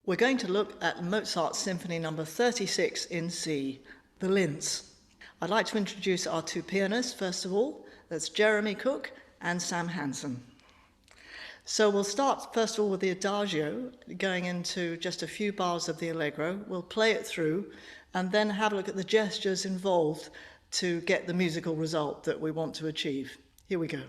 We're going to look at Mozart's Symphony No. 36 in C, the Linz. I'd like to introduce our two pianists, first of all. That's Jeremy Cook and Sam Hansen. So we'll start, first of all, with the Adagio, going into just a few bars of the Allegro. We'll play it through and then have a look at the gestures involved to get the musical result that we want to achieve. Here we go.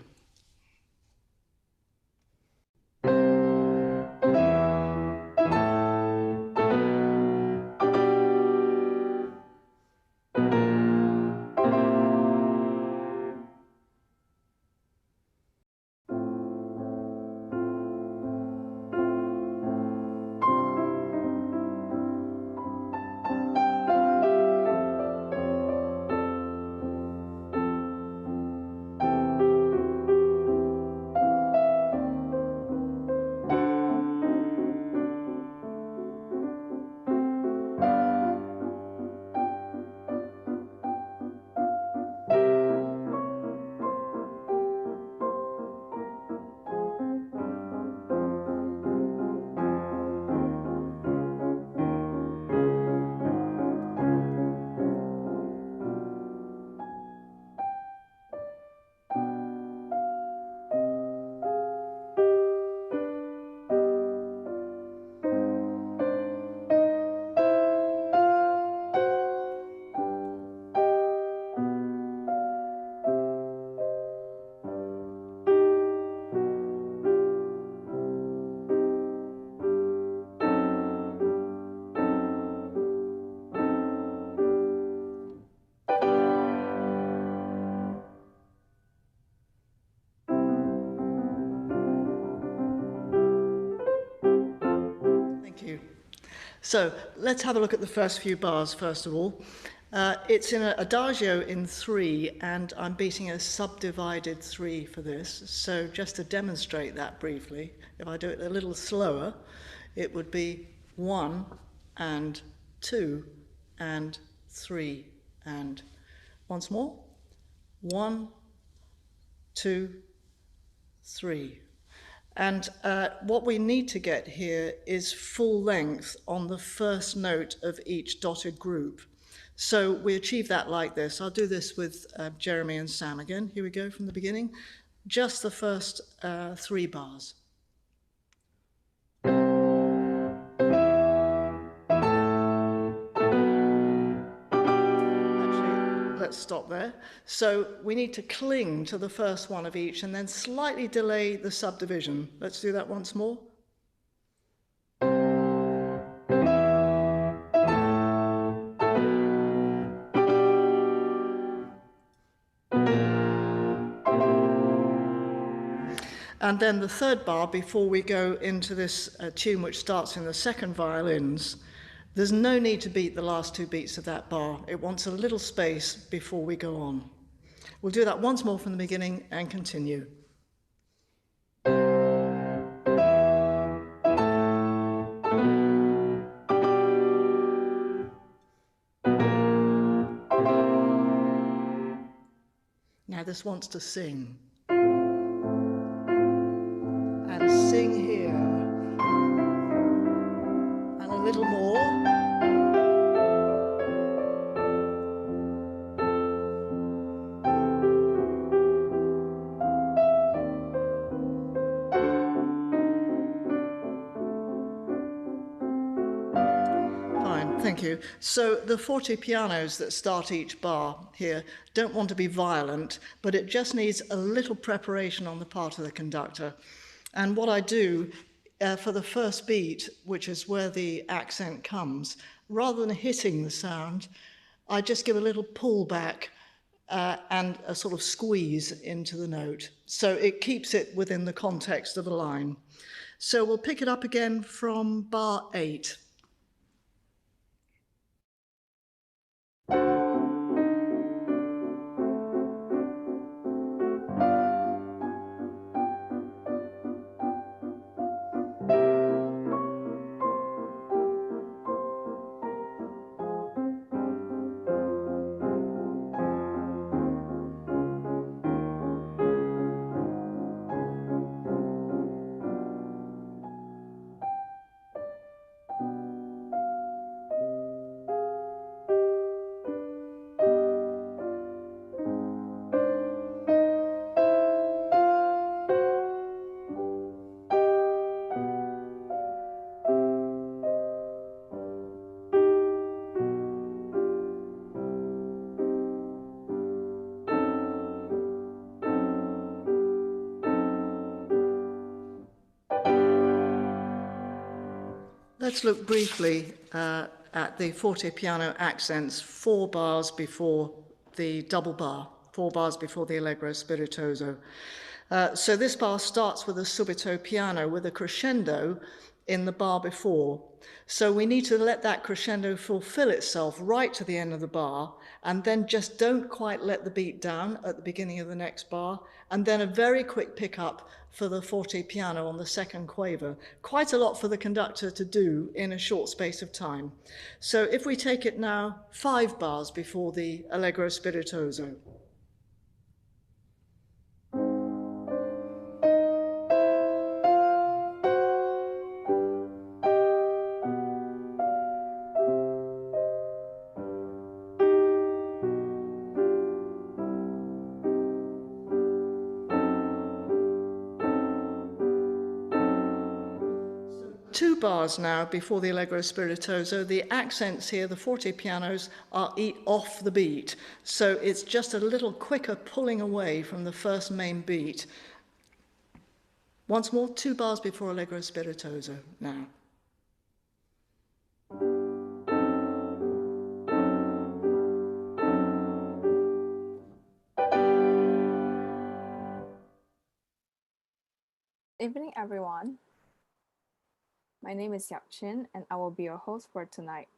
So let's have a look at the first few bars, first of all. It's in an Adagio in 3, and I'm beating a subdivided 3 for this. So just to demonstrate that briefly, if I do it a little slower, it would be 1 and 2 and 3 and once more. 1, 2, 3. And what we need to get here is full length on the first note of each dotted group. So we achieve that like this. I'll do this with Jeremy and Sam again. Here we go from the beginning. Just the first 3 bars. Let's stop there. So we need to cling to the first one of each and then slightly delay the subdivision. Let's do that once more. And then the third bar, before we go into this tune which starts in the second violins, there's no need to beat the last 2 beats of that bar. It wants a little space before we go on. We'll do that once more from the beginning and continue. Now this wants to sing. And sing here. And a little more. Thank you. So the forte pianos that start each bar here don't want to be violent, but it just needs a little preparation on the part of the conductor. And what I do for the first beat, which is where the accent comes, rather than hitting the sound, I just give a little pull back and a sort of squeeze into the note. So it keeps it within the context of the line. So we'll pick it up again from bar 8. let's look briefly at the forte piano accents 4 bars before the double bar, 4 bars before the allegro spiritoso. So this bar starts with a subito piano with a crescendo in the bar before. So we need to let that crescendo fulfill itself right to the end of the bar, and then just don't quite let the beat down at the beginning of the next bar, and then a very quick pickup for the forte piano on the second quaver. Quite a lot for the conductor to do in a short space of time. So if we take it now 5 bars before the allegro spiritoso. Two bars now before the allegro spiritoso. The accents here, the forte pianos, are off the beat. So it's just a little quicker pulling away from the first main beat. Once more, 2 bars before allegro spiritoso now. Evening, everyone. My name is Yap Chin, and I will be your host for tonight.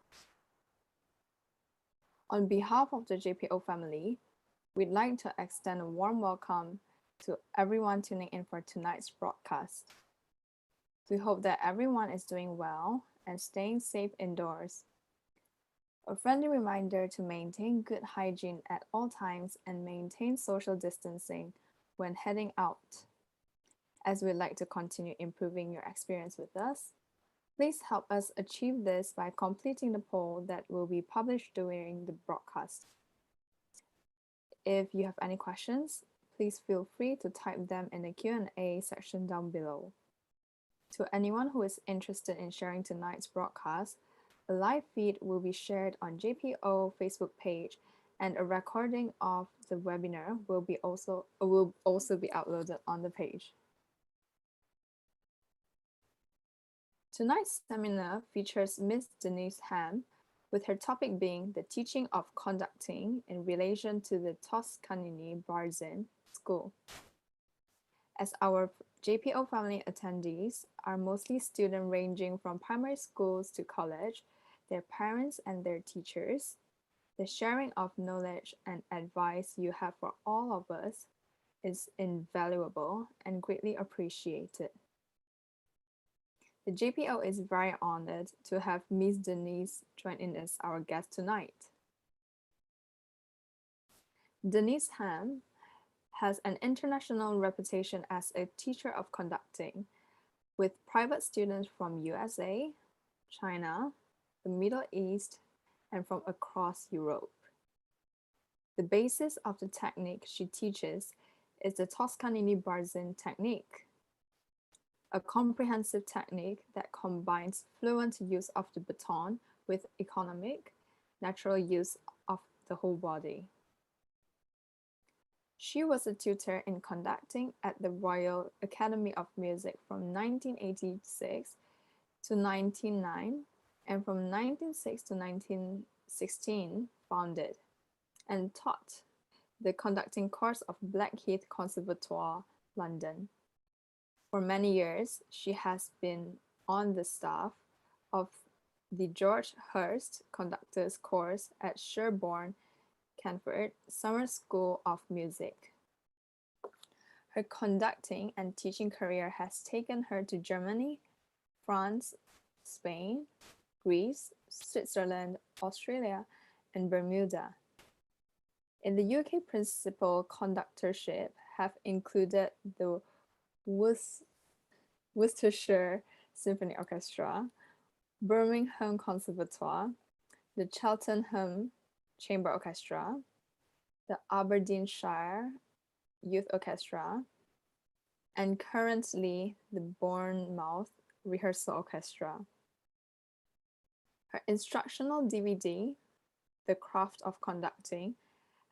On behalf of the JPO family, we'd like to extend a warm welcome to everyone tuning in for tonight's broadcast. We hope that everyone is doing well and staying safe indoors. A friendly reminder to maintain good hygiene at all times and maintain social distancing when heading out. As we'd like to continue improving your experience with us, please help us achieve this by completing the poll that will be published during the broadcast. If you have any questions, please feel free to type them in the Q&A section down below. To anyone who is interested in sharing tonight's broadcast, a live feed will be shared on JPO Facebook page, and a recording of the webinar will also be uploaded on the page. Tonight's seminar features Ms. Denise Ham, with her topic being the teaching of conducting in relation to the Toscanini Barzin school. As our JPO family attendees are mostly students ranging from primary schools to college, their parents and their teachers, the sharing of knowledge and advice you have for all of us is invaluable and greatly appreciated. The JPO is very honored to have Ms. Denise join in as our guest tonight. Denise Ham has an international reputation as a teacher of conducting, with private students from USA, China, the Middle East, and from across Europe. The basis of the technique she teaches is the Toscanini Barzin technique, a comprehensive technique that combines fluent use of the baton with economic, natural use of the whole body. She was a tutor in conducting at the Royal Academy of Music from 1986 to 1909, and from 1906 to 1916 founded and taught the conducting course of Blackheath Conservatoire, London. For many years, she has been on the staff of the George Hurst Conductors Course at Sherborne, Canford Summer School of Music. Her conducting and teaching career has taken her to Germany, France, Spain, Greece, Switzerland, Australia, and Bermuda. In the UK, principal conductorship have included the Worcestershire Symphony Orchestra, Birmingham Conservatoire, the Cheltenham Chamber Orchestra, the Aberdeenshire Youth Orchestra, and currently the Bournemouth Rehearsal Orchestra. Her instructional DVD, The Craft of Conducting,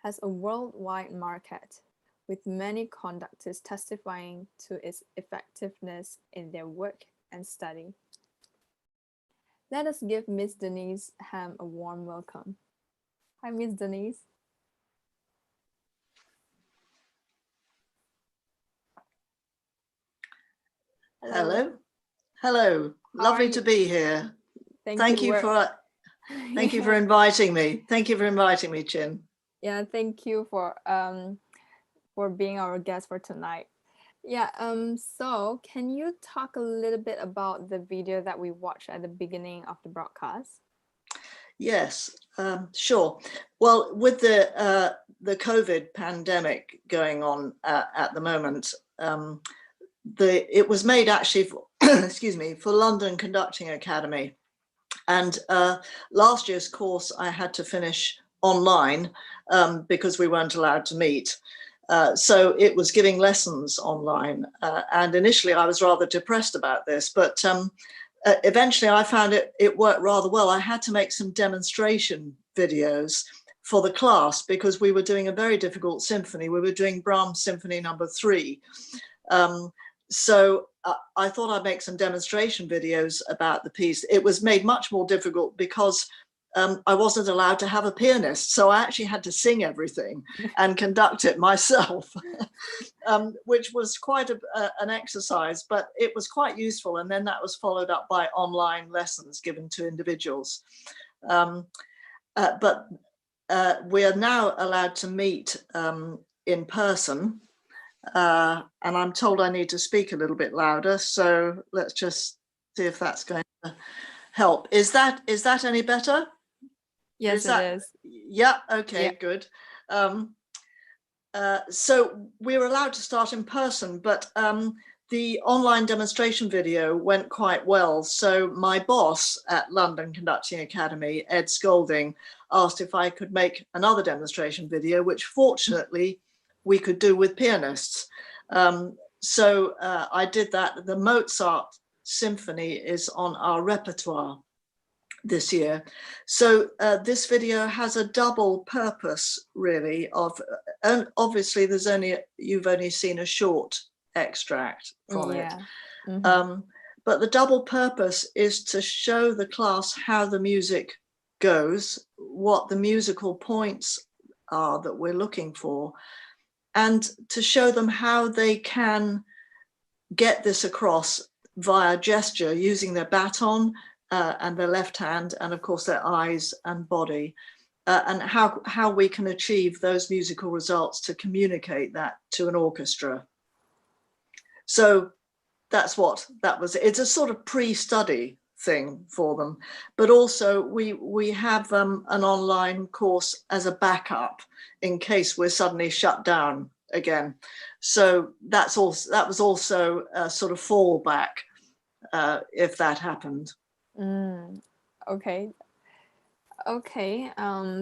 has a worldwide market, with many conductors testifying to its effectiveness in their work and study. Let us give Miss Denise Ham a warm welcome. Hi, Miss Denise. Hello. Hello. How are Lovely to you? be here. Thank you. Thank you for inviting me. Thank you for inviting me, Chin. Yeah, thank you for being our guest for tonight. Yeah, so can you talk a little bit about the video that we watched at the beginning of the broadcast? Yes, sure. Well, with the COVID pandemic going on at the moment, it was made actually for, excuse me, for London Conducting Academy. And last year's course I had to finish online because we weren't allowed to meet. So it was giving lessons online. And initially I was rather depressed about this, but eventually I found it worked rather well. I had to make some demonstration videos for the class because we were doing a very difficult symphony. We were doing Brahms Symphony No. 3. So I thought I'd make some demonstration videos about the piece. It was made much more difficult because I wasn't allowed to have a pianist. So I actually had to sing everything and conduct it myself, which was quite an exercise, but it was quite useful. And then that was followed up by online lessons given to individuals. But we are now allowed to meet in person. And I'm told I need to speak a little bit louder, so let's just see if that's going to help. Is that any better? Yes, it is. Yeah, okay, Yeah. good. So we were allowed to start in person, but the online demonstration video went quite well. So my boss at London Conducting Academy, Ed Scolding, asked if I could make another demonstration video, which fortunately we could do with pianists. So I did that. The Mozart Symphony is on our repertoire this year. So this video has a double purpose, really, and obviously you've only seen a short extract from it. Mm-hmm. But the double purpose is to show the class how the music goes, what the musical points are that we're looking for, and to show them how they can get this across via gesture using their baton and their left hand, and of course their eyes and body, and how we can achieve those musical results to communicate that to an orchestra. So that's what that was. It's a sort of pre-study thing for them, but also we have an online course as a backup in case we're suddenly shut down again. So that was also a sort of fallback if that happened. Okay.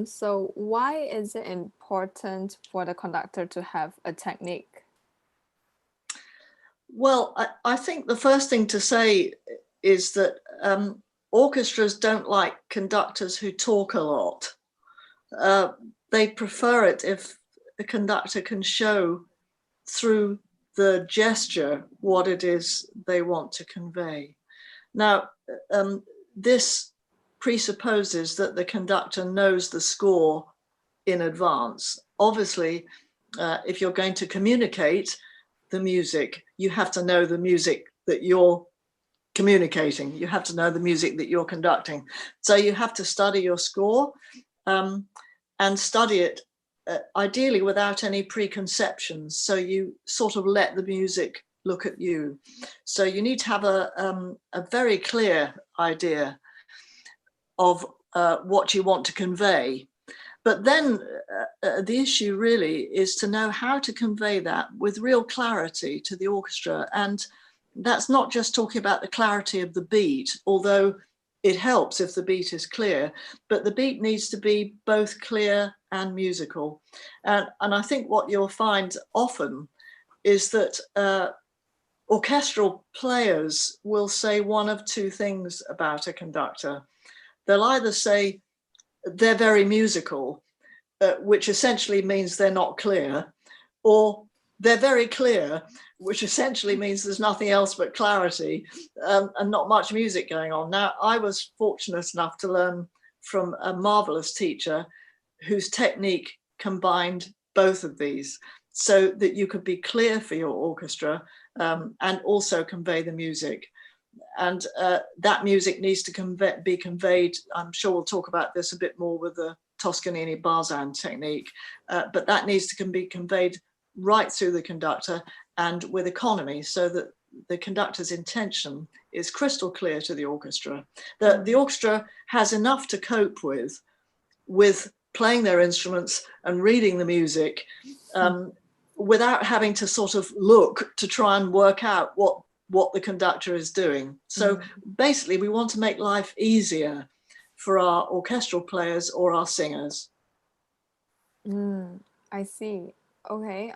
So why is it important for the conductor to have a technique? Well, I think the first thing to say is that orchestras don't like conductors who talk a lot. They prefer it if the conductor can show through the gesture what it is they want to convey. Now, this presupposes that the conductor knows the score in advance. Obviously, if you're going to communicate the music, you have to know the music that you're communicating. You have to know the music that you're conducting. So you have to study your score and study it ideally without any preconceptions. So you sort of let the music look at you. So you need to have a very clear idea of what you want to convey. But then the issue really is to know how to convey that with real clarity to the orchestra. And that's not just talking about the clarity of the beat, although it helps if the beat is clear, but the beat needs to be both clear and musical. And I think what you'll find often is that orchestral players will say one of two things about a conductor. They'll either say they're very musical, which essentially means they're not clear, or they're very clear, which essentially means there's nothing else but clarity, and not much music going on. Now, I was fortunate enough to learn from a marvelous teacher whose technique combined both of these, so that you could be clear for your orchestra, and also convey the music. And that music needs to be conveyed. I'm sure we'll talk about this a bit more with the Toscanini Barzin technique, but that needs to be conveyed right through the conductor and with economy, so that the conductor's intention is crystal clear to the orchestra. The orchestra has enough to cope with playing their instruments and reading the music, without having to sort of look to try and work out what the conductor is doing. So basically, we want to make life easier for our orchestral players or our singers. I see. Okay.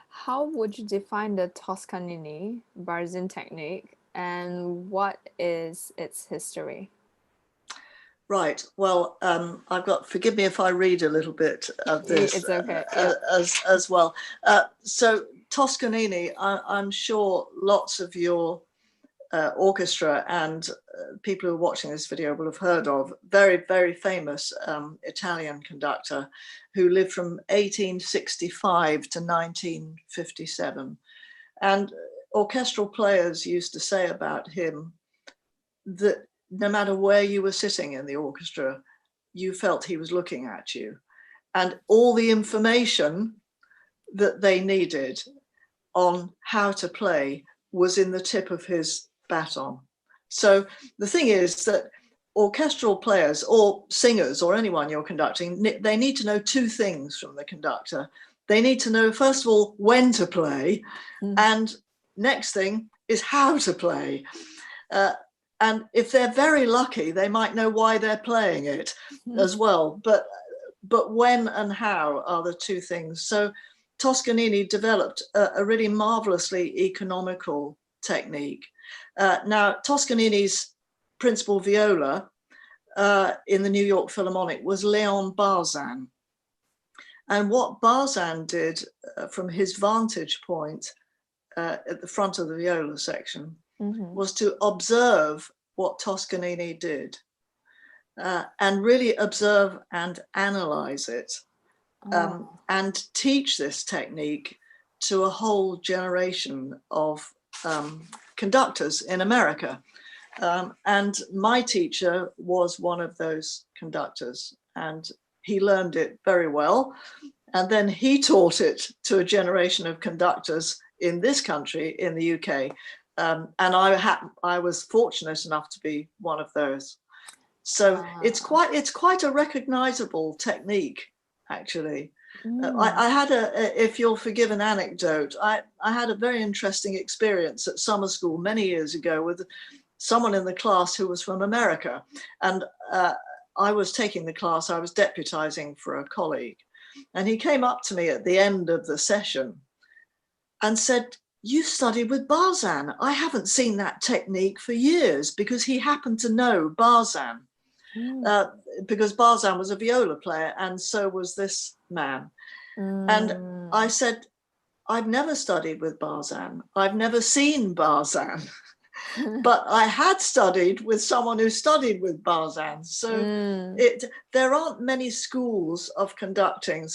How would you define the Toscanini Barzin technique, and what is its history? Right. Well, forgive me if I read a little bit of this. It's okay. As well. So Toscanini, I'm sure lots of your orchestra and people who are watching this video will have heard of. Very, very famous Italian conductor who lived from 1865 to 1957. And orchestral players used to say about him that no matter where you were sitting in the orchestra, you felt he was looking at you. And all the information that they needed on how to play was in the tip of his baton. So the thing is that orchestral players or singers or anyone you're conducting, they need to know two things from the conductor. They need to know, first of all, when to play, and next thing is how to play. And if they're very lucky, they might know why they're playing it as well. But when and how are the two things. So Toscanini developed a really marvelously economical technique. Now, Toscanini's principal viola in the New York Philharmonic was Leon Barzin. And what Barzin did from his vantage point at the front of the viola section was to observe what Toscanini did, and really observe and analyze it, and teach this technique to a whole generation of conductors in America. And my teacher was one of those conductors, and he learned it very well. And then he taught it to a generation of conductors in this country, in the UK. And I was fortunate enough to be one of those. So it's quite a recognizable technique, actually. I had if you'll forgive an anecdote, I had a very interesting experience at summer school many years ago with someone in the class who was from America. And I was taking the class, I was deputizing for a colleague. And he came up to me at the end of the session and said, "You studied with Barzin. I haven't seen that technique for years," because he happened to know Barzin. Because Barzin was a viola player and so was this man. And I said, "I've never studied with Barzin. I've never seen Barzin." But I had studied with someone who studied with Barzin. So there aren't many schools of conducting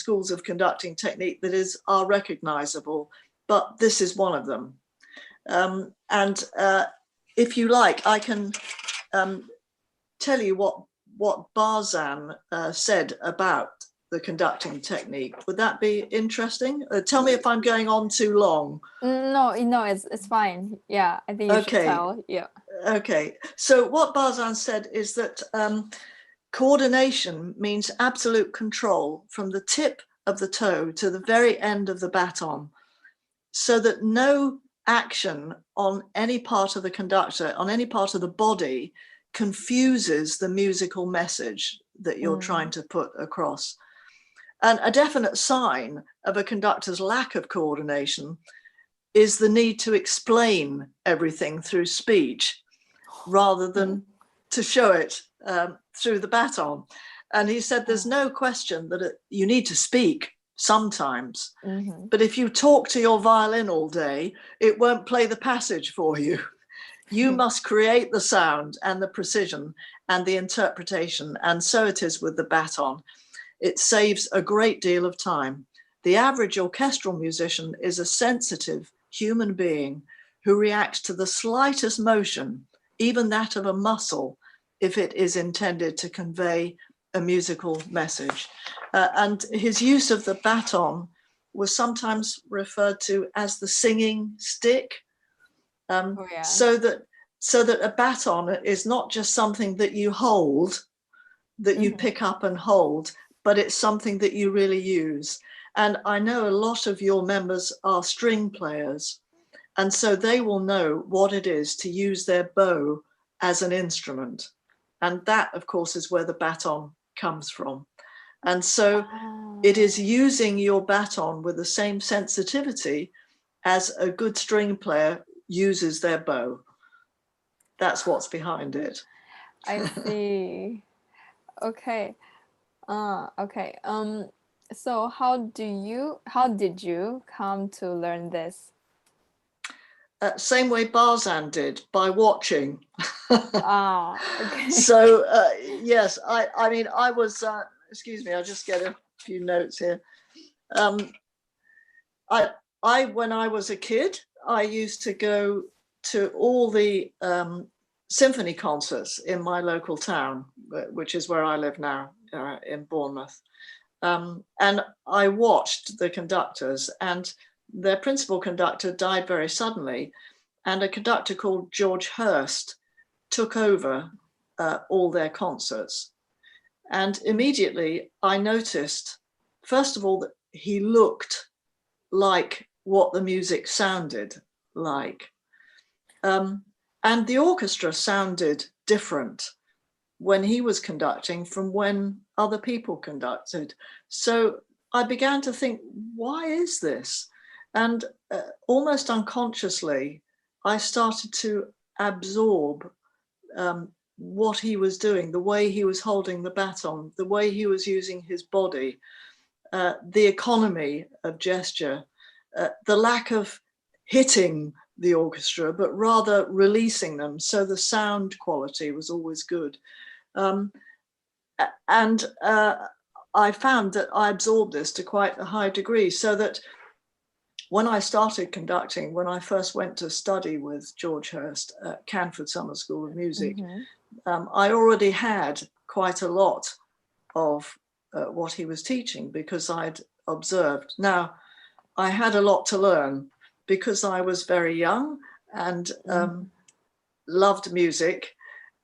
technique that are recognizable, but this is one of them. And if you like, I can tell you what Barzin said about the conducting technique. Would that be interesting? Tell me if I'm going on too long. No, it's fine. Yeah, I think you should tell. Yeah. Okay. So what Barzin said is that coordination means absolute control from the tip of the toe to the very end of the baton, so that no action on any part of the conductor, on any part of the body, confuses the musical message that you're trying to put across. And a definite sign of a conductor's lack of coordination is the need to explain everything through speech rather than to show it through the baton. And he said there's no question that you need to speak sometimes. Mm-hmm. But if you talk to your violin all day, it won't play the passage for you. You must create the sound and the precision and the interpretation. And so it is with the baton. It saves a great deal of time. The average orchestral musician is a sensitive human being who reacts to the slightest motion, even that of a muscle, if it is intended to convey a musical message. And his use of the baton was sometimes referred to as the singing stick. So that a baton is not just something that you hold, that you pick up and hold, but it's something that you really use. And I know a lot of your members are string players, and so they will know what it is to use their bow as an instrument. And that, of course, is where the baton comes from. And so it is using your baton with the same sensitivity as a good string player uses their bow. That's what's behind it. I see. Okay. Okay. So how did you come to learn this? Same way Barzin did, by watching. Okay. So yes, I mean, I was, excuse me, I'll just get a few notes here. When I was a kid, I used to go to all the symphony concerts in my local town, which is where I live now, in Bournemouth. And I watched the conductors, and their principal conductor died very suddenly, and a conductor called George Hurst took over all their concerts. And immediately I noticed, first of all, that he looked like what the music sounded like. And the orchestra sounded different when he was conducting from when other people conducted. So I began to think, why is this? And almost unconsciously, I started to absorb what he was doing, the way he was holding the baton, the way he was using his body, the economy of gesture, the lack of hitting the orchestra, but rather releasing them. So the sound quality was always good. And I found that I absorbed this to quite a high degree, so that when I started conducting, when I first went to study with George Hurst at Canford Summer School of Music, I already had quite a lot of what he was teaching, because I'd observed. Now, I had a lot to learn because I was very young and loved music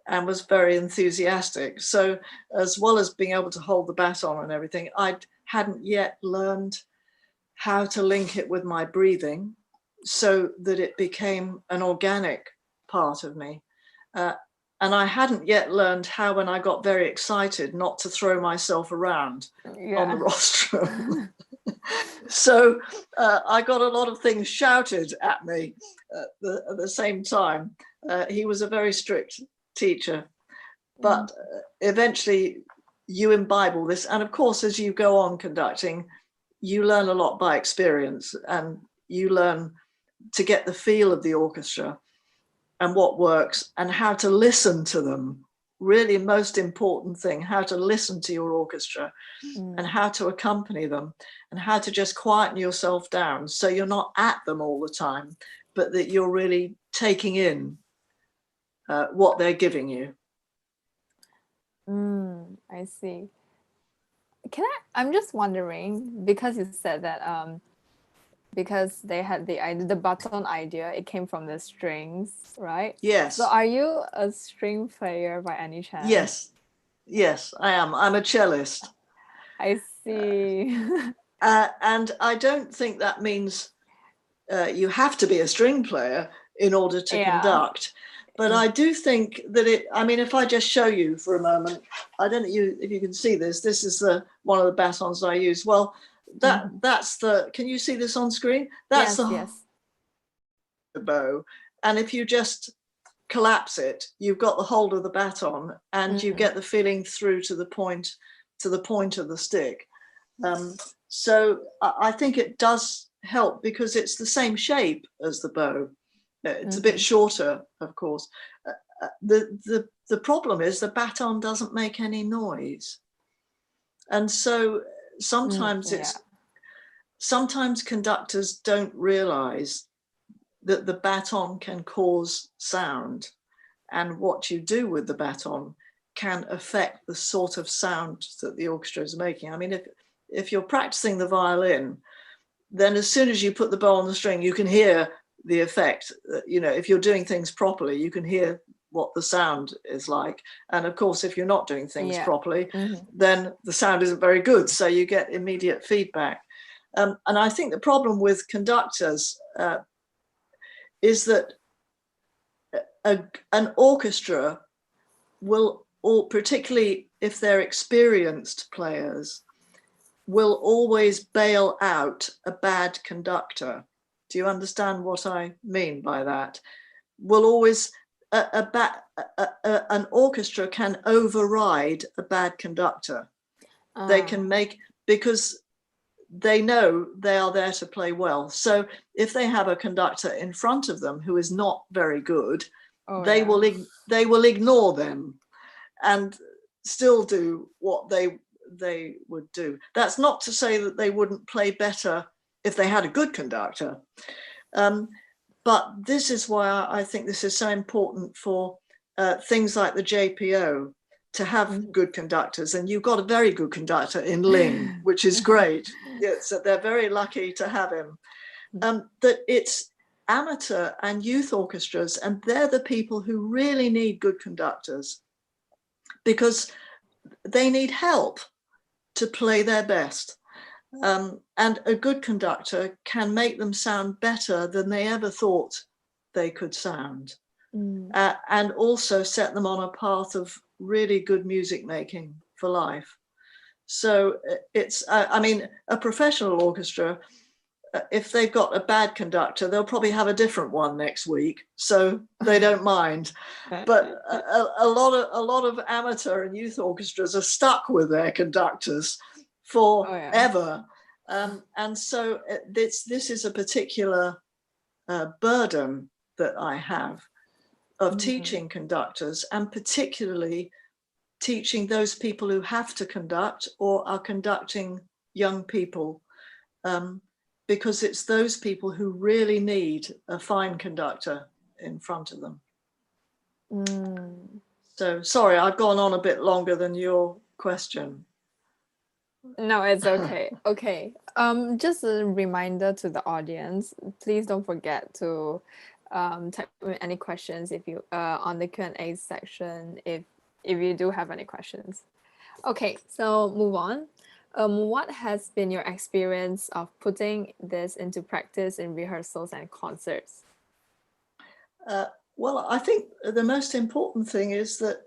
and was very enthusiastic. So as well as being able to hold the baton and everything, I hadn't yet learned how to link it with my breathing so that it became an organic part of me. And I hadn't yet learned how, when I got very excited, not to throw myself around on the rostrum. So I got a lot of things shouted at me at the same time. He was a very strict teacher, but eventually you imbibe all this. And of course, as you go on conducting, you learn a lot by experience, and you learn to get the feel of the orchestra and what works and how to listen to them. Really, most important thing, how to listen to your orchestra and how to accompany them and how to just quieten yourself down so you're not at them all the time, but that you're really taking in what they're giving you. I see. I'm just wondering, because you said that because they had the baton idea, it came from the strings, right? Yes. So are you a string player by any chance? Yes, I am. I'm a cellist. I see. And I don't think that means you have to be a string player in order to conduct. But I do think that I mean, if I just show you for a moment, I don't know if you can see this. This is one of the batons I use. Well, that's can you see this on screen? That's the bow. And if you just collapse it, you've got the hold of the baton, and you get the feeling through to the point of the stick. So I think it does help because it's the same shape as the bow. It's a bit shorter, of course. The problem is the baton doesn't make any noise. And so sometimes sometimes conductors don't realize that the baton can cause sound, and what you do with the baton can affect the sort of sound that the orchestra is making. I mean, if you're practicing the violin, then as soon as you put the bow on the string, you can hear the effect. You know, if you're doing things properly, you can hear what the sound is like. And of course, if you're not doing things properly, then the sound isn't very good. So you get immediate feedback. And I think the problem with conductors is that an orchestra will, or particularly if they're experienced players, will always bail out a bad conductor. Do you understand what I mean by that? Will always, an orchestra can override a bad conductor. They can make, because they know they are there to play well. So if they have a conductor in front of them who is not very good, they will ignore them and still do what they would do. That's not to say that they wouldn't play better if they had a good conductor. But this is why I think this is so important for things like the JPO to have good conductors. And you've got a very good conductor in Ling, which is great. So they're very lucky to have him. That it's amateur and youth orchestras, and they're the people who really need good conductors because they need help to play their best. And a good conductor can make them sound better than they ever thought they could sound. And also set them on a path of really good music making for life. So it's, I mean, a professional orchestra, if they've got a bad conductor, they'll probably have a different one next week, so they don't mind. But a lot of amateur and youth orchestras are stuck with their conductors forever. And so this is a particular burden that I have of teaching conductors, and particularly teaching those people who have to conduct or are conducting young people, because it's those people who really need a fine conductor in front of them. So sorry, I've gone on a bit longer than your question. No, it's okay. Okay. Just a reminder to the audience, please don't forget to type in any questions if you on the Q&A section if you do have any questions. Okay, so move on. What has been your experience of putting this into practice in rehearsals and concerts? Well, I think the most important thing is that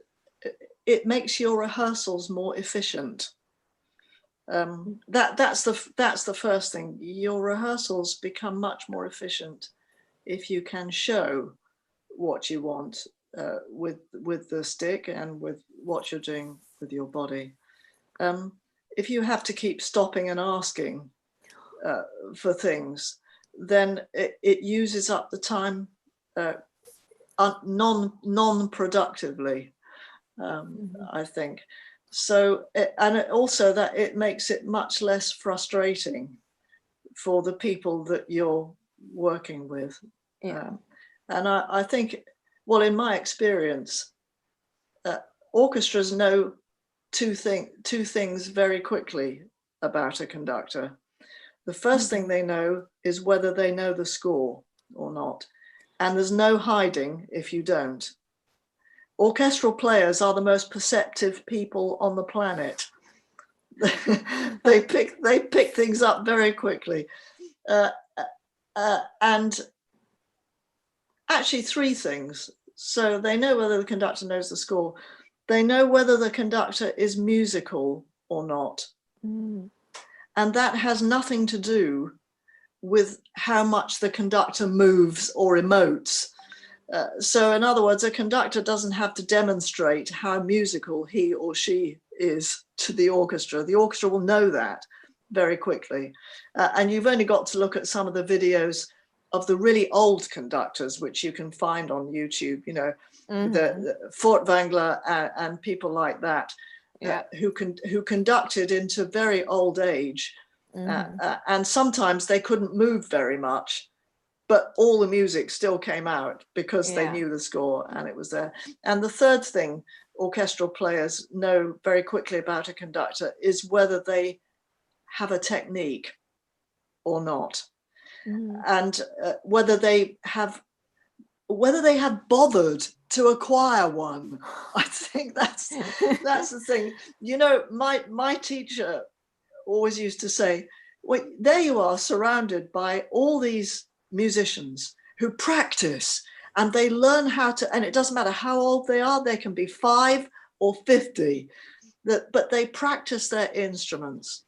it makes your rehearsals more efficient. That's the first thing. Your rehearsals become much more efficient if you can show what you want with the stick and with what you're doing with your body. If you have to keep stopping and asking for things, then it uses up the time non-productively, I think. So, and also that it makes it much less frustrating for the people that you're working with. And I think, well, in my experience, orchestras know two things very quickly about a conductor. The first thing they know is whether they know the score or not. And there's no hiding if you don't. Orchestral players are the most perceptive people on the planet. They pick things up very quickly. And actually three things. So they know whether the conductor knows the score. They know whether the conductor is musical or not. And that has nothing to do with how much the conductor moves or emotes. So in other words, a conductor doesn't have to demonstrate how musical he or she is to the orchestra. The orchestra will know that very quickly. And you've only got to look at some of the videos of the really old conductors, which you can find on YouTube, you know, the Fort Wengler and people like that, who conducted into very old age. And sometimes they couldn't move very much, but all the music still came out because they knew the score and it was there. And the third thing orchestral players know very quickly about a conductor is whether they have a technique or not. And whether they have bothered to acquire one. I think that's the thing. You know, my teacher always used to say, well, there you are surrounded by all these musicians who practice and they learn how to, and it doesn't matter how old they are, they can be 5 or 50, but they practice their instruments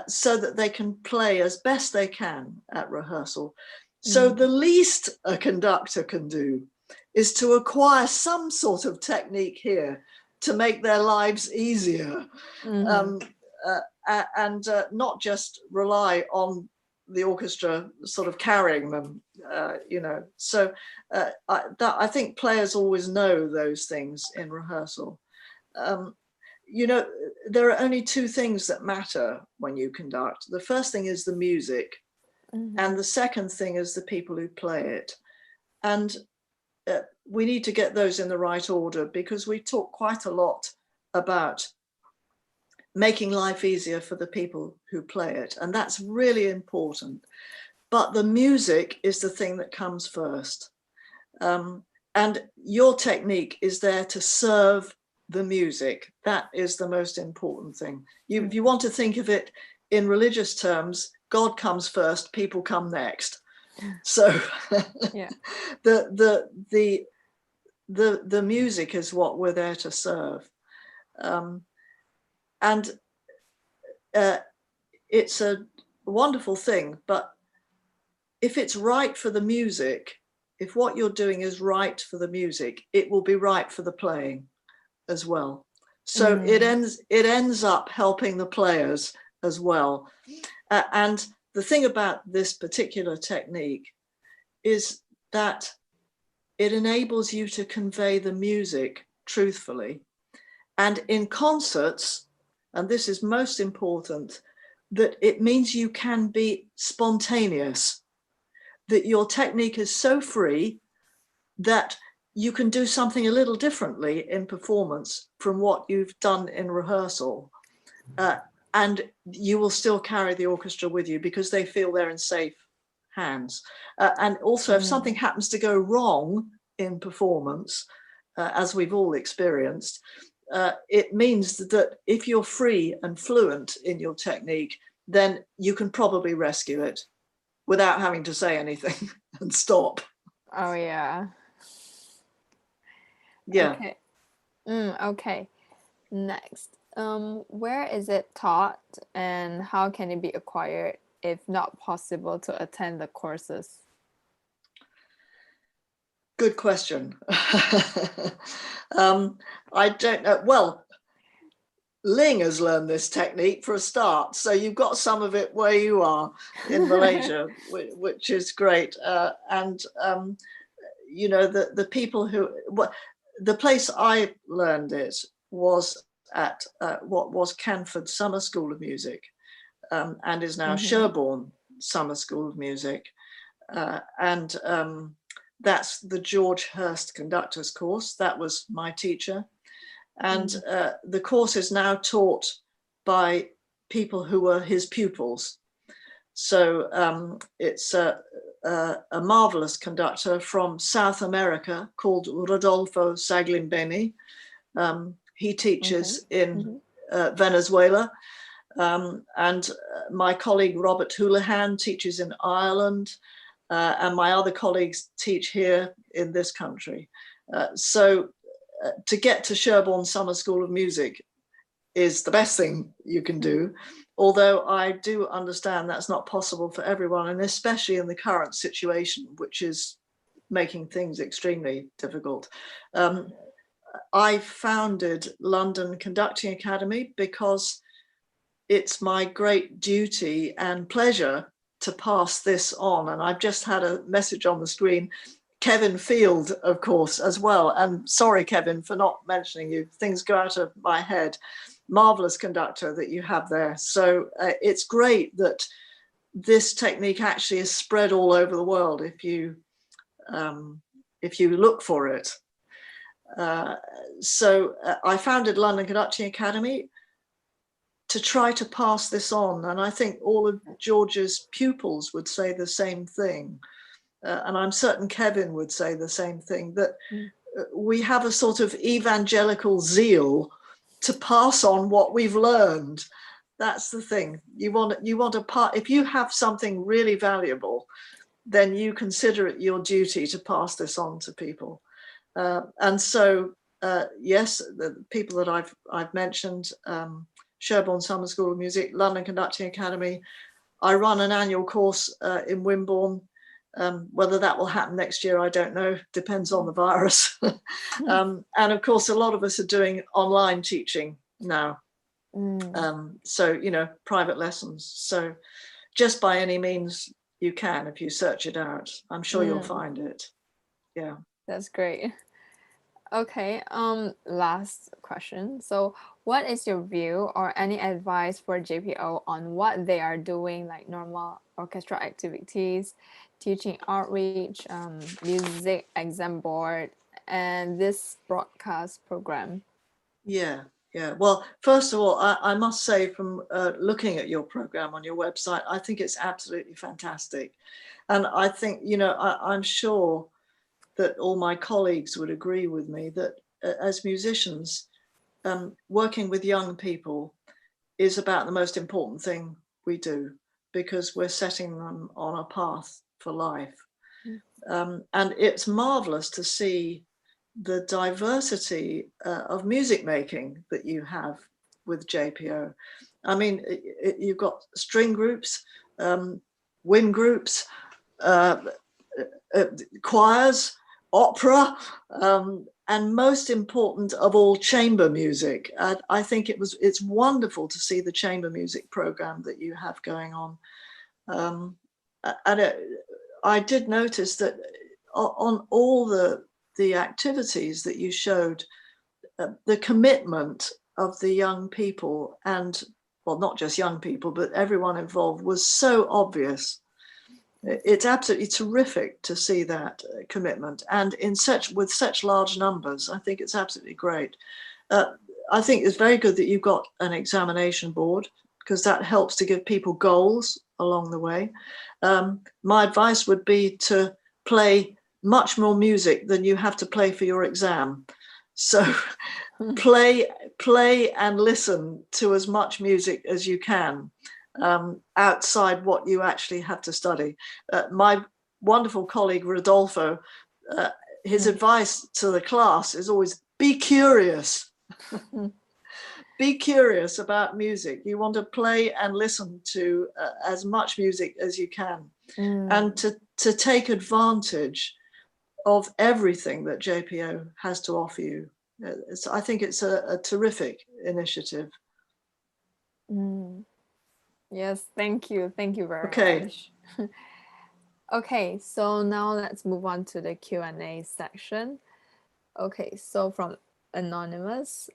so that they can play as best they can at rehearsal. So the least a conductor can do is to acquire some sort of technique here to make their lives easier, and not just rely on the orchestra sort of carrying them, you know. So I think players always know those things in rehearsal. You know, there are only 2 things that matter when you conduct. The first thing is the music, and the second thing is the people who play it. And we need to get those in the right order, because we talk quite a lot about making life easier for the people who play it, and that's really important. But the music is the thing that comes first. And your technique is there to serve the music. That is the most important thing. If you want to think of it in religious terms, God comes first, people come next. So the music is what we're there to serve. And it's a wonderful thing, but if it's right for the music, if what you're doing is right for the music, it will be right for the playing as well. So it ends up helping the players as well. And the thing about this particular technique is that it enables you to convey the music truthfully. And in concerts, and this is most important, that it means you can be spontaneous, that your technique is so free that you can do something a little differently in performance from what you've done in rehearsal. And you will still carry the orchestra with you because they feel they're in safe hands. And also if something happens to go wrong in performance, as we've all experienced, it means that if you're free and fluent in your technique, then you can probably rescue it without having to say anything and stop. Oh, yeah. Yeah. Okay. Okay. Next, where is it taught and how can it be acquired if not possible to attend the courses? Good question. I don't know. Well, Ling has learned this technique for a start, so you've got some of it where you are in Malaysia, which is great. And you know, the people who, the place I learned it was at what was Canford Summer School of Music, and is now Sherborne Summer School of Music, and that's the George Hurst Conductors course. That was my teacher. And the course is now taught by people who were his pupils. So it's a marvelous conductor from South America called Rodolfo Saglimbeni. He teaches in Venezuela. And my colleague Robert Houlihan teaches in Ireland. And my other colleagues teach here in this country. So to get to Sherborne Summer School of Music is the best thing you can do. Although I do understand that's not possible for everyone, and especially in the current situation, which is making things extremely difficult. I founded London Conducting Academy because it's my great duty and pleasure to pass this on. And I've just had a message on the screen, Kevin Field, of course, as well. And sorry, Kevin, for not mentioning you. Things go out of my head. Marvelous conductor that you have there. So it's great that this technique actually is spread all over the world if you look for it. So I founded London Conducting Academy to try to pass this on. And I think all of George's pupils would say the same thing. And I'm certain Kevin would say the same thing, that we have a sort of evangelical zeal to pass on what we've learned. That's the thing. You want to if you have something really valuable, then you consider it your duty to pass this on to people. And so, yes, the people that I've mentioned, Sherborne Summer School of Music, London Conducting Academy. I run an annual course in Wimborne. Whether that will happen next year, I don't know. Depends on the virus. And of course, a lot of us are doing online teaching now. So, you know, private lessons. So just by any means you can, if you search it out, I'm sure you'll find it. Yeah. That's great. Okay, last question. So what is your view or any advice for JPO on what they are doing, like normal orchestra activities, teaching outreach, music exam board, and this broadcast program? Yeah. Well, first of all, I must say, from looking at your program on your website, I think it's absolutely fantastic. And I think, you know, I'm sure that all my colleagues would agree with me that as musicians, working with young people is about the most important thing we do, because we're setting them on a path for life. And it's marvelous to see the diversity of music making that you have with JPO. I mean, you've got string groups, wind groups, choirs, opera, and most important of all, chamber music. I think it's wonderful to see the chamber music program that you have going on. And I did notice that on all the activities that you showed, the commitment of the young people, and well, not just young people, but everyone involved, was so obvious. It's absolutely terrific to see that commitment, and with such large numbers. I think it's absolutely great. I think it's very good that you've got an examination board, because that helps to give people goals along the way. My advice would be to play much more music than you have to play for your exam. So play and listen to as much music as you can, outside what you actually have to study. My wonderful colleague Rodolfo, his advice to the class is always be curious. Be curious about music. You want to play and listen to as much music as you can, and to take advantage of everything that JPO has to offer you. I think it's a terrific initiative. Yes, thank you very much. Okay, so now let's move on to the Q&A section. Okay, so from Anonymous,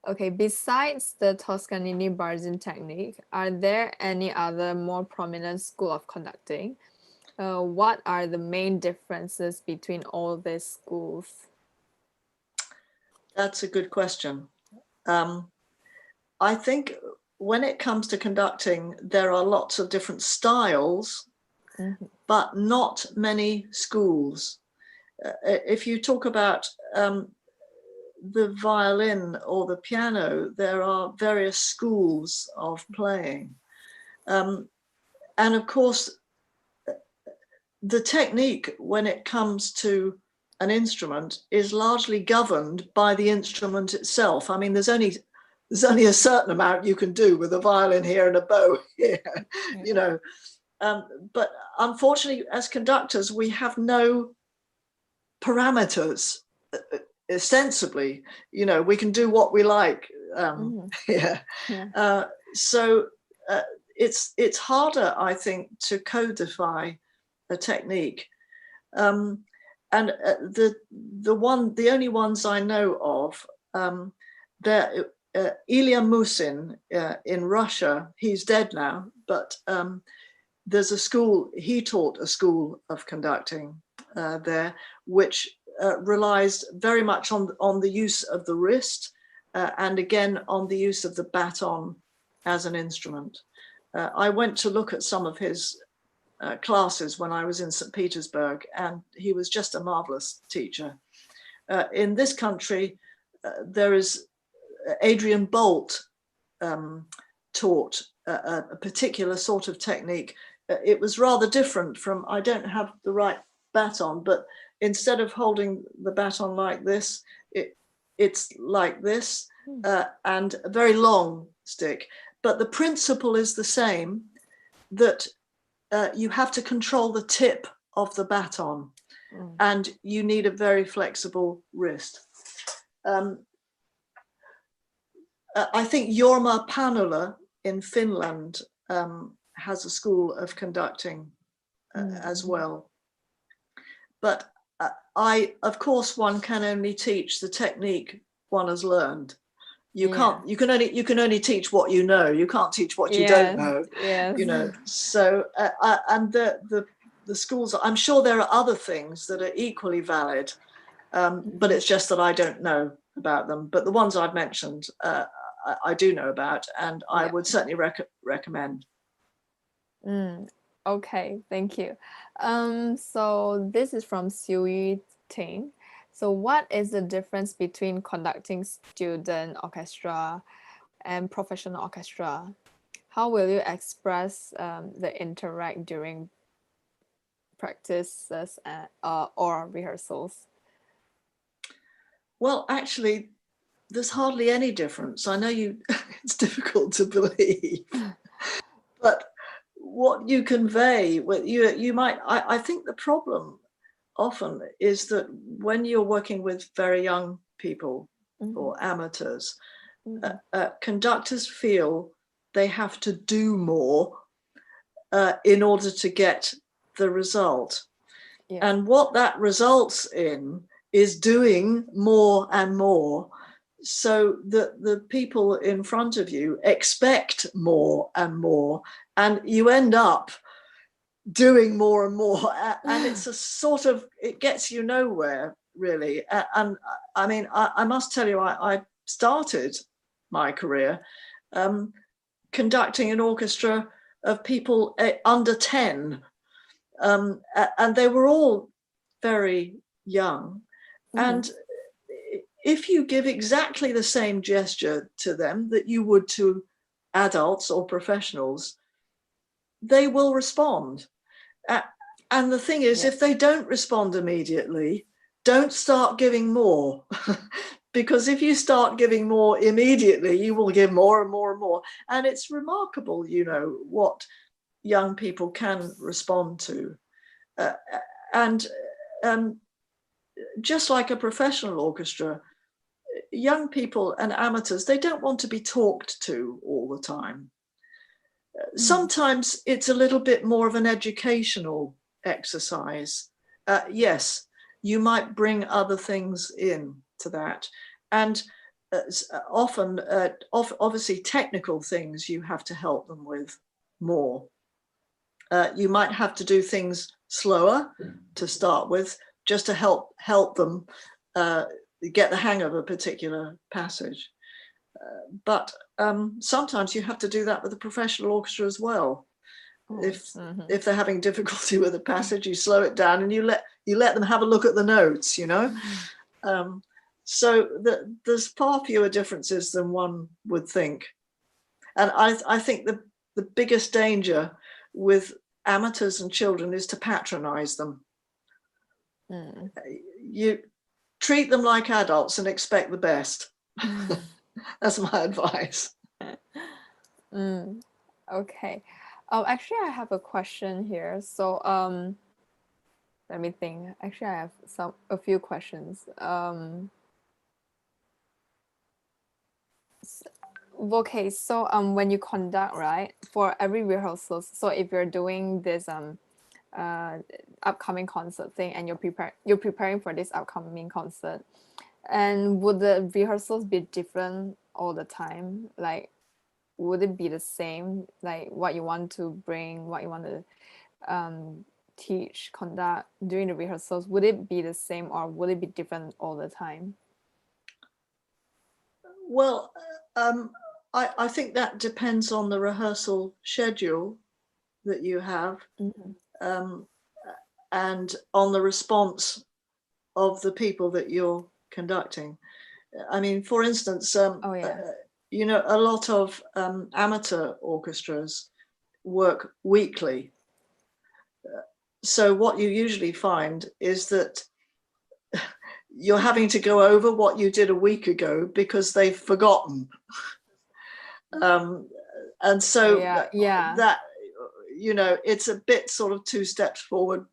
okay, besides the Toscanini Barzin technique, are there any other more prominent school of conducting? What are the main differences between all these schools? That's a good question. I think when it comes to conducting, there are lots of different styles, but not many schools. If you talk about the violin or the piano, there are various schools of playing. And of course, the technique when it comes to an instrument is largely governed by the instrument itself. I mean, there's only a certain amount you can do with a violin here and a bow here, you know. But unfortunately, as conductors, we have no parameters. Ostensibly, you know, we can do what we like Yeah. Yeah. So it's harder, I think, to codify a technique. And the only ones I know of, there, Ilya Musin in Russia, he's dead now, but there's a school, he taught a school of conducting there, which relies very much on the use of the wrist and again on the use of the baton as an instrument. I went to look at some of his classes when I was in St. Petersburg, and he was just a marvelous teacher. In this country, there is Adrian Bolt taught a particular sort of technique. It was rather different from, I don't have the right baton, but instead of holding the baton like this, it's like this, and a very long stick. But the principle is the same, that you have to control the tip of the baton, and you need a very flexible wrist. I think Jorma Panula in Finland has a school of conducting as well. But I, of course, one can only teach the technique one has learned. You can't. You can only teach what you know. You can't teach what you don't know. Yes. You know. So and the schools. I'm sure there are other things that are equally valid, but it's just that I don't know about them. But the ones I've mentioned, I do know about, and I would certainly recommend. Okay, thank you. So this is from Siu Ting. So what is the difference between conducting student orchestra and professional orchestra? How will you express the interact during practices or rehearsals? Well, actually, there's hardly any difference. I know it's difficult to believe, but what you convey, you might, I think the problem often is that when you're working with very young people or amateurs, conductors feel they have to do more in order to get the result. And what that results in is doing more and more, so that the people in front of you expect more and more, and you end up doing more and more, and it's a sort of, it gets you nowhere really. And I mean, I must tell you, I started my career conducting an orchestra of people under 10, and they were all very young. And if you give exactly the same gesture to them that you would to adults or professionals, they will respond. And the thing is, if they don't respond immediately, don't start giving more. Because if you start giving more immediately, you will give more and more and more. And it's remarkable, you know, what young people can respond to. And just like a professional orchestra, young people and amateurs, they don't want to be talked to all the time. Sometimes it's a little bit more of an educational exercise. Yes, you might bring other things in to that. And often, obviously, technical things you have to help them with more. You might have to do things slower to start with, just to help them get the hang of a particular passage. But sometimes you have to do that with a professional orchestra as well. If they're having difficulty with a passage, you slow it down and you let them have a look at the notes, you know. So there's far fewer differences than one would think. And I think the biggest danger with amateurs and children is to patronize them. You treat them like adults and expect the best. That's my advice. Okay. Oh, actually, I have a question here. So, let me think. Actually, I have a few questions. Okay, so when you conduct, right, for every rehearsal, so if you're doing this upcoming concert thing and you're preparing for this upcoming concert, and would the rehearsals be different all the time? Like, would it be the same? Like what you want to bring, what you want to teach, conduct during the rehearsals, would it be the same or would it be different all the time? Well, I think that depends on the rehearsal schedule that you have, and on the response of the people that you're conducting. I mean, for instance, Oh yeah. you know, a lot of amateur orchestras work weekly. So what you usually find is that you're having to go over what you did a week ago because they've forgotten. And so that, you know, it's a bit sort of 2 steps forward,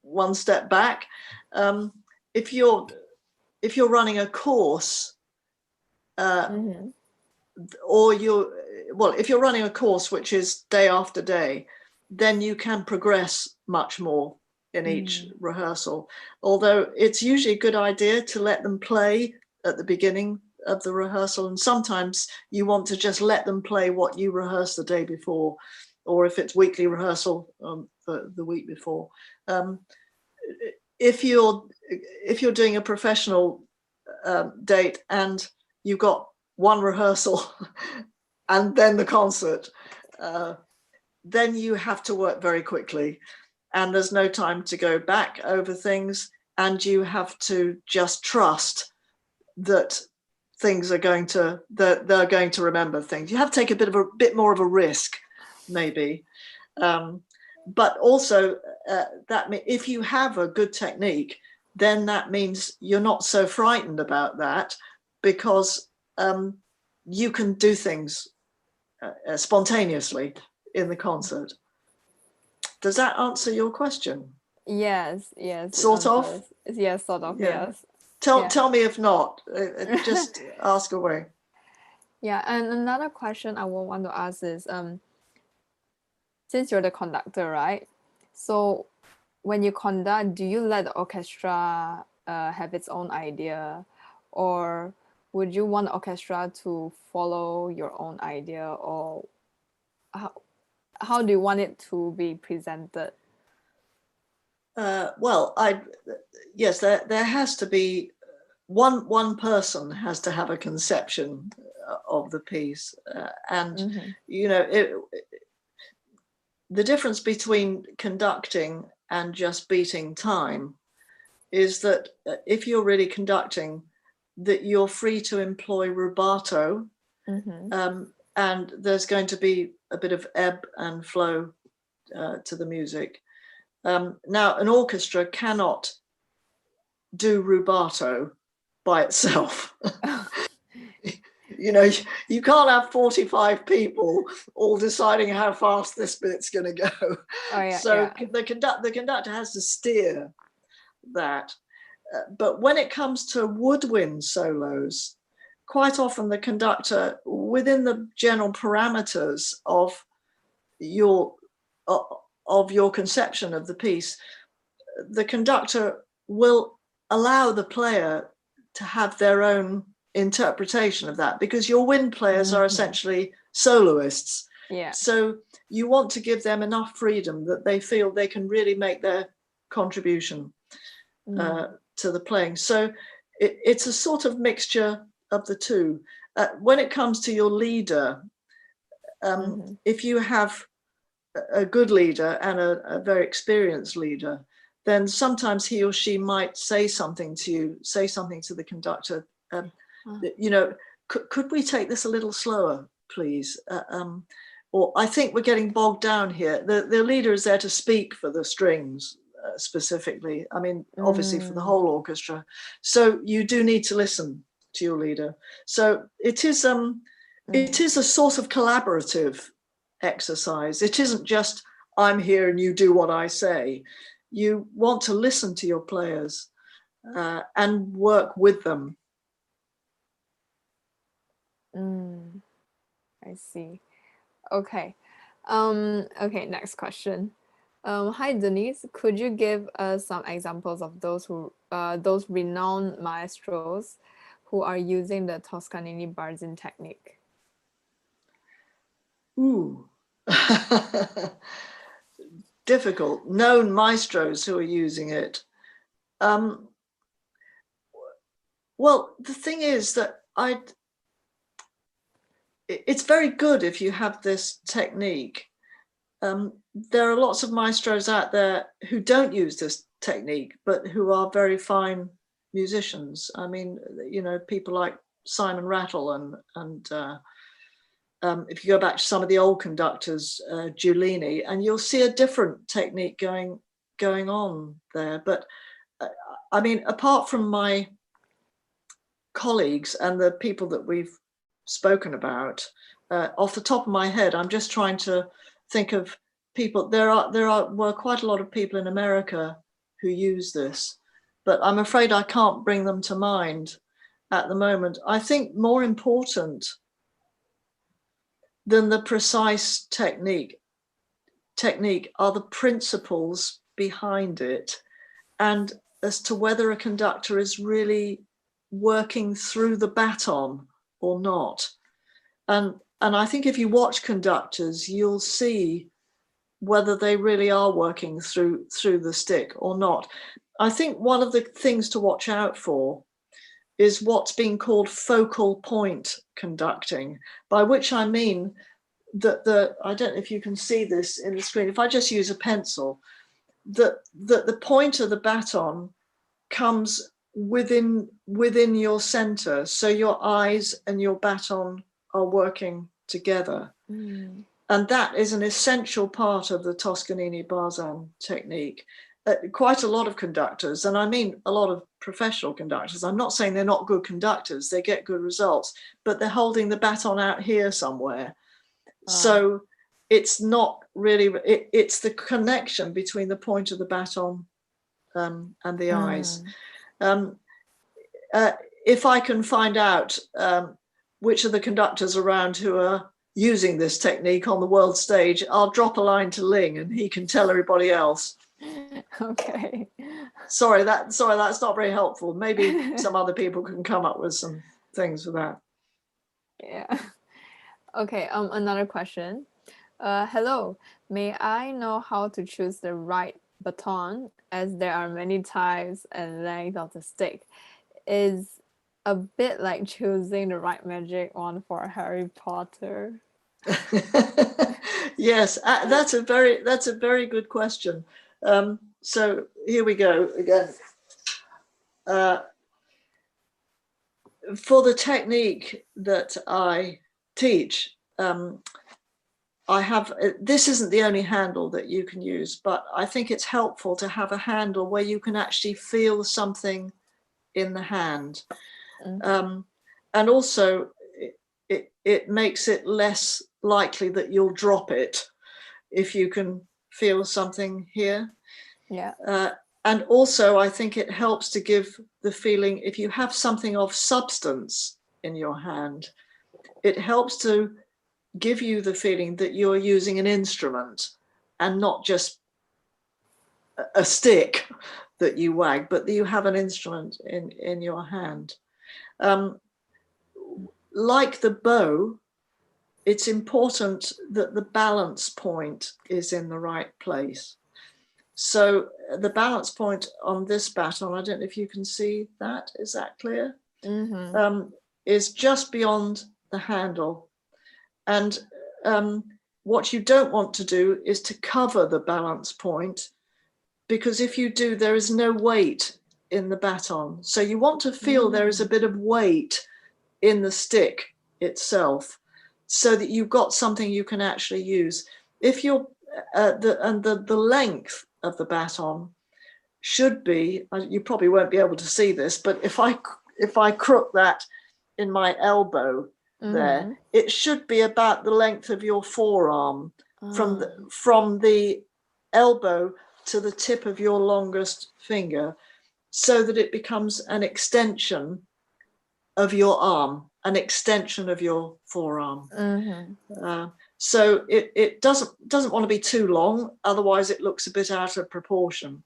1 step back. If you're running a course, or if you're running a course which is day after day, then you can progress much more in each rehearsal. Although it's usually a good idea to let them play at the beginning of the rehearsal, and sometimes you want to just let them play what you rehearsed the day before, or if it's weekly rehearsal, the week before. If you're doing a professional date and you've got one rehearsal and then the concert, then you have to work very quickly, and there's no time to go back over things, and you have to just trust that things are going to, that they're going to remember things. You have to take a bit more of a risk, maybe. But also that if you have a good technique, then that means you're not so frightened about that, because you can do things spontaneously in the concert. Does that answer your question? Yes. Sort of? Yes, sort of, Yeah. yes. Tell me if not. Just ask away. Yeah, and another question I will want to ask is, since you're the conductor, right? So when you conduct, do you let the orchestra have its own idea, or would you want the orchestra to follow your own idea, or how do you want it to be presented? Well, yes, there has to be one person has to have a conception of the piece, and you know, the difference between conducting and just beating time is that if you're really conducting, that you're free to employ rubato, and there's going to be a bit of ebb and flow to the music. Now, an orchestra cannot do rubato by itself. You know, you can't have 45 people all deciding how fast this bit's going to go. Oh, yeah, so yeah. The conductor has to steer that. But when it comes to woodwind solos, quite often the conductor, within the general parameters of your conception of the piece, the conductor will allow the player to have their own interpretation of that, because your wind players are essentially soloists. Yeah. So you want to give them enough freedom that they feel they can really make their contribution to the playing. So it's a sort of mixture of the two. When it comes to your leader, if you have a good leader and a very experienced leader, then sometimes he or she might say something to you, say something to the conductor. You know, could we take this a little slower, please? Or I think we're getting bogged down here. The leader is there to speak for the strings specifically. I mean, obviously for the whole orchestra. So you do need to listen to your leader. So it is a sort of collaborative exercise. It isn't just I'm here and you do what I say. You want to listen to your players and work with them. Mm, I see. Okay. Okay, next question. Hi Denise, could you give us some examples of those renowned maestros who are using the Toscanini Barzin technique? Ooh. Difficult. Known maestros who are using it. Well, the thing is that it's very good if you have this technique. There are lots of maestros out there who don't use this technique, but who are very fine musicians. I mean, you know, people like Simon Rattle and if you go back to some of the old conductors, Giulini, and you'll see a different technique going on there. But I mean, apart from my colleagues and the people that we've spoken about, off the top of my head, I'm just trying to think of people. Were quite a lot of people in America who use this, but I'm afraid I can't bring them to mind at the moment. I think more important than the precise technique are the principles behind it, and as to whether a conductor is really working through the baton or not. And I think if you watch conductors, you'll see whether they really are working through the stick or not. I think one of the things to watch out for is what's being called focal point conducting, by which I mean that I don't know if you can see this in the screen. If I just use a pencil, that the point of the baton comes within your center, so your eyes and your baton are working together. And that is an essential part of the Toscanini Barzin technique. Quite a lot of conductors, and I mean a lot of professional conductors, I'm not saying they're not good conductors, they get good results, but they're holding the baton out here somewhere. So it's not really, it's the connection between the point of the baton and the eyes. If I can find out which of the conductors around who are using this technique on the world stage, I'll drop a line to Ling and he can tell everybody else. Okay. Sorry, that's not very helpful. Maybe some other people can come up with some things for that. Yeah. Okay, another question. Hello, may I know how to choose the right baton, as there are many types and length of the stick? Is a bit like choosing the right magic wand for Harry Potter. Yes, that's a very good question. So here we go again. For the technique that I teach, I have, this isn't the only handle that you can use, but I think it's helpful to have a handle where you can actually feel something in the hand. And also it makes it less likely that you'll drop it if you can feel something here. Yeah. And also I think it helps to give the feeling, if you have something of substance in your hand, it helps to give you the feeling that you're using an instrument and not just a stick that you wag, but that you have an instrument in your hand. Like the bow, it's important that the balance point is in the right place. So the balance point on this baton, I don't know if you can see that, is that clear? Is just beyond the handle. And what you don't want to do is to cover the balance point, because if you do, there is no weight in the baton. So you want to feel there is a bit of weight in the stick itself, so that you've got something you can actually use. If you're the length of the baton should be, you probably won't be able to see this, but if I crook that in my elbow there, it should be about the length of your forearm, from the elbow to the tip of your longest finger, so that it becomes an extension of your arm, an extension of your forearm. So it doesn't want to be too long, otherwise it looks a bit out of proportion.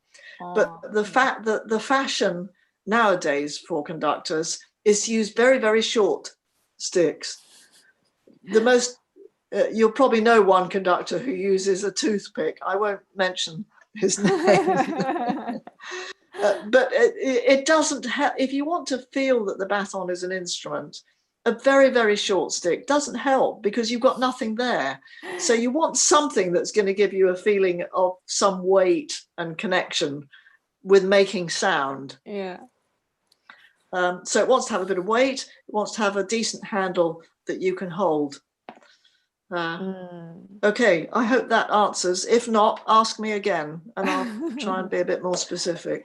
But the fact that the fashion nowadays for conductors is to use very, very short sticks. The most, you'll probably know one conductor who uses a toothpick. I won't mention his name. But it doesn't have, if you want to feel that the baton is an instrument, a very, very short stick doesn't help because you've got nothing there. So you want something that's going to give you a feeling of some weight and connection with making sound. Yeah. So it wants to have a bit of weight. It wants to have a decent handle that you can hold. Okay, I hope that answers. If not, ask me again and I'll try and be a bit more specific.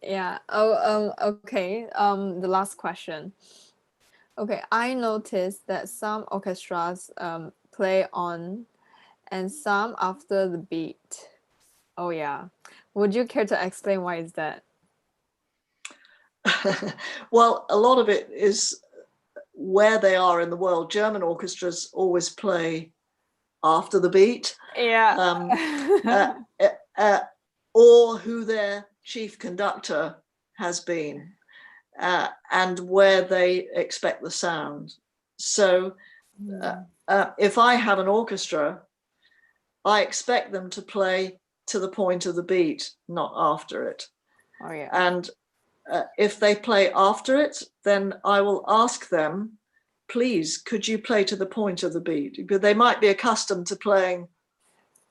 Yeah. Okay. The last question. Okay, I noticed that some orchestras play on and some after the beat. Oh yeah. Would you care to explain why is that? Well, a lot of it is where they are in the world. German orchestras always play after the beat. Yeah. Or who their chief conductor has been. And where they expect the sound. So if I have an orchestra, I expect them to play to the point of the beat, not after it. Oh, yeah. And if they play after it, then I will ask them, please, could you play to the point of the beat? Because they might be accustomed to playing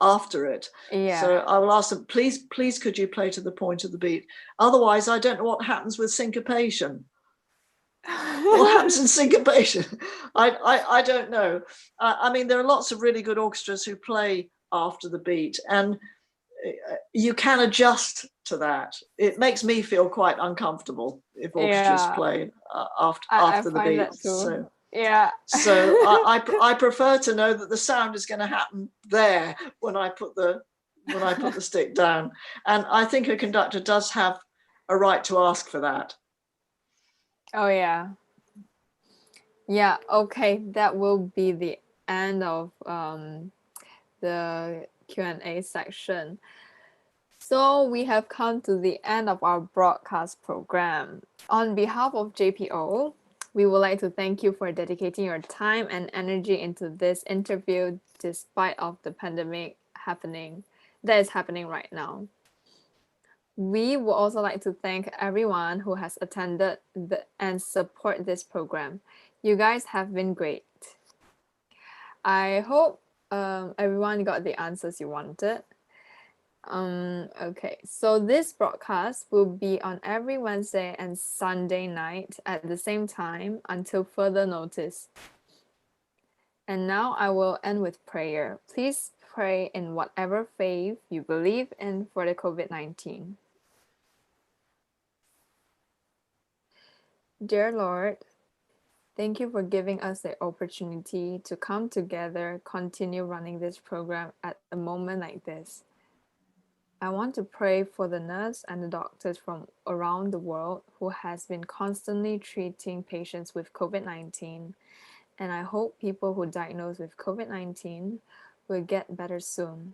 after it. Yeah. So I will ask them, please, could you play to the point of the beat? Otherwise, I don't know what happens with syncopation. What happens in syncopation? I don't know. I mean, there are lots of really good orchestras who play after the beat, and you can adjust to that. It makes me feel quite uncomfortable if orchestras play after the beat. So yeah. So I prefer to know that the sound is going to happen there when I put the stick down. And I think a conductor does have a right to ask for that. Oh yeah. Yeah, okay. That will be the end of the Q&A section. So we have come to the end of our broadcast program. On behalf of JPO, we would like to thank you for dedicating your time and energy into this interview despite of the pandemic that is happening right now. We would also like to thank everyone who has attended and support this program. You guys have been great. I hope everyone got the answers you wanted. Okay, so this broadcast will be on every Wednesday and Sunday night at the same time until further notice. And now I will end with prayer. Please pray in whatever faith you believe in for the COVID-19. Dear Lord, thank you for giving us the opportunity to come together, continue running this program at a moment like this. I want to pray for the nurse and the doctors from around the world who has been constantly treating patients with COVID-19, and I hope people who diagnosed with COVID-19 will get better soon.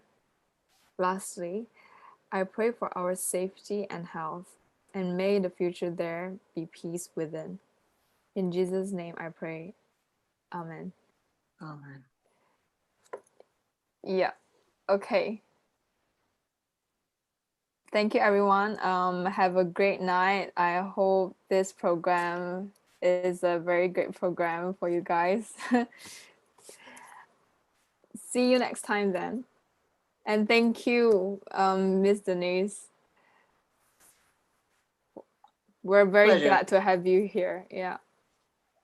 Lastly, I pray for our safety and health, and may the future there be peace within. In Jesus' name I pray. Amen. Amen. Yeah. Okay. Thank you, everyone. Have a great night. I hope this program is a very great program for you guys. See you next time then. And thank you, Miss Denise. We're very Pleasure. glad to have you here. Yeah.